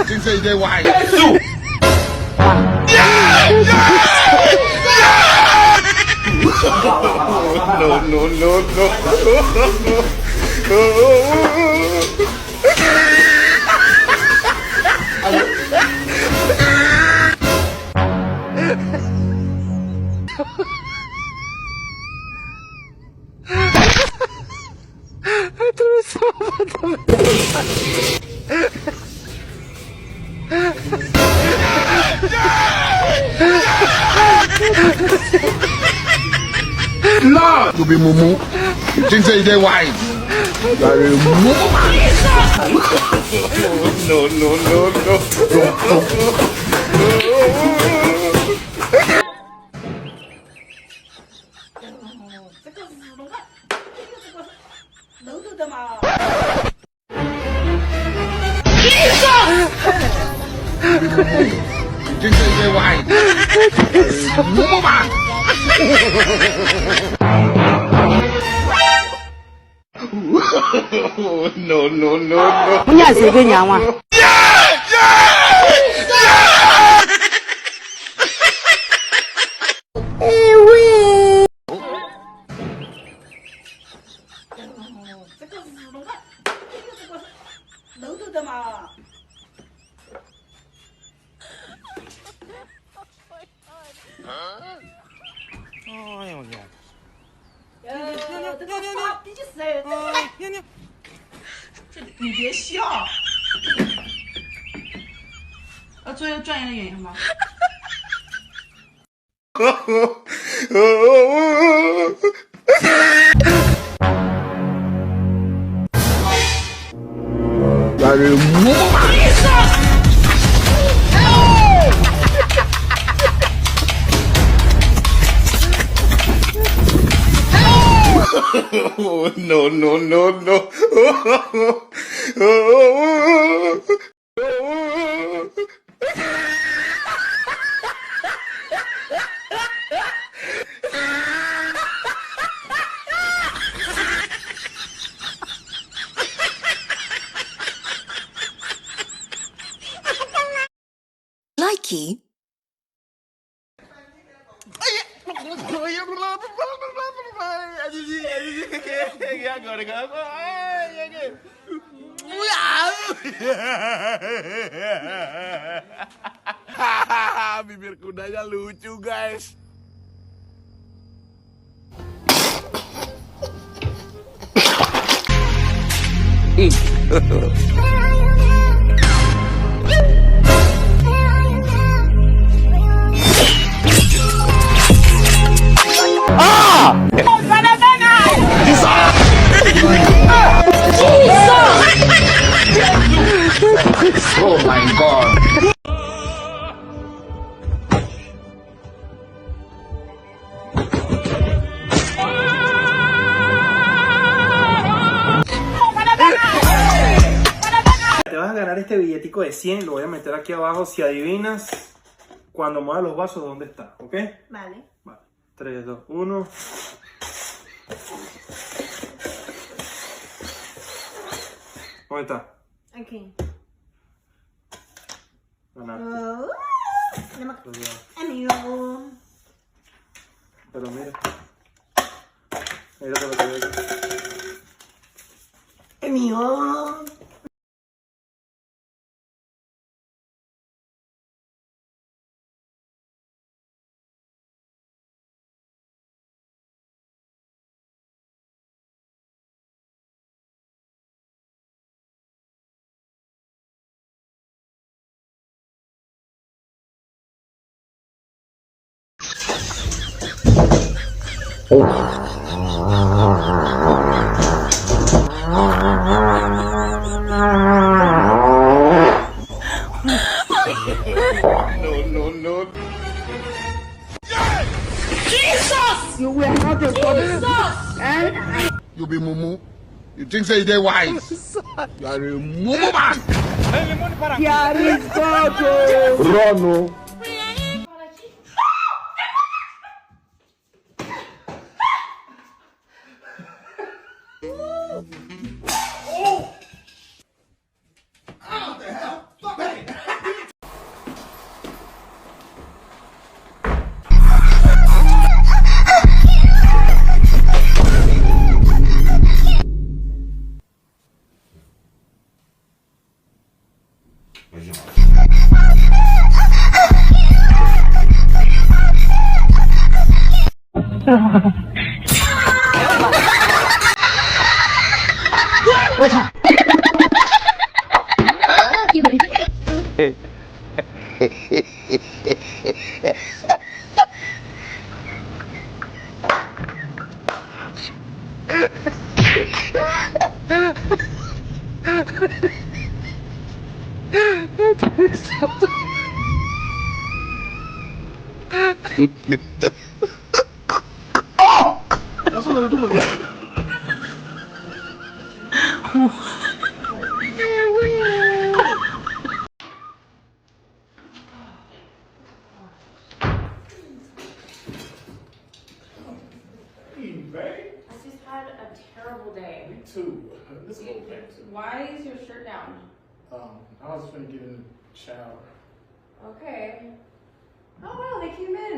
真是一对歪。No, no, no, no. No! Tu bị mù mù. Chính sự đây hoài. Là mù mà. No, no, no, no. Chính sự đây hoài. Mù mà. No, no, no, no. Không nhà gì bên nhà mà. 야, 你别笑。做一个专业的演员吗？là mù mà. No, no, no, no. Likey. Bibir kudanya lucu, guys. Oh my god. Te vas a ganar este billetico de 100, lo voy a meter aquí abajo si adivinas cuando mueva los vasos dónde está, ¿ok? Vale. Vale. 3, 2, 1. ¿Dónde está? Aquí. Ganaste. Amigo. Pero mira. Mira lo que veo. Amigo. No, no. Jesus! You will not be Jesus! You be mumu. You think say they wise? You are a mumu man. Rono. I just had a terrible day. Me too. This little thing. Why is your shirt down? I was trying to get in the shower. Okay. Oh wow, they came in.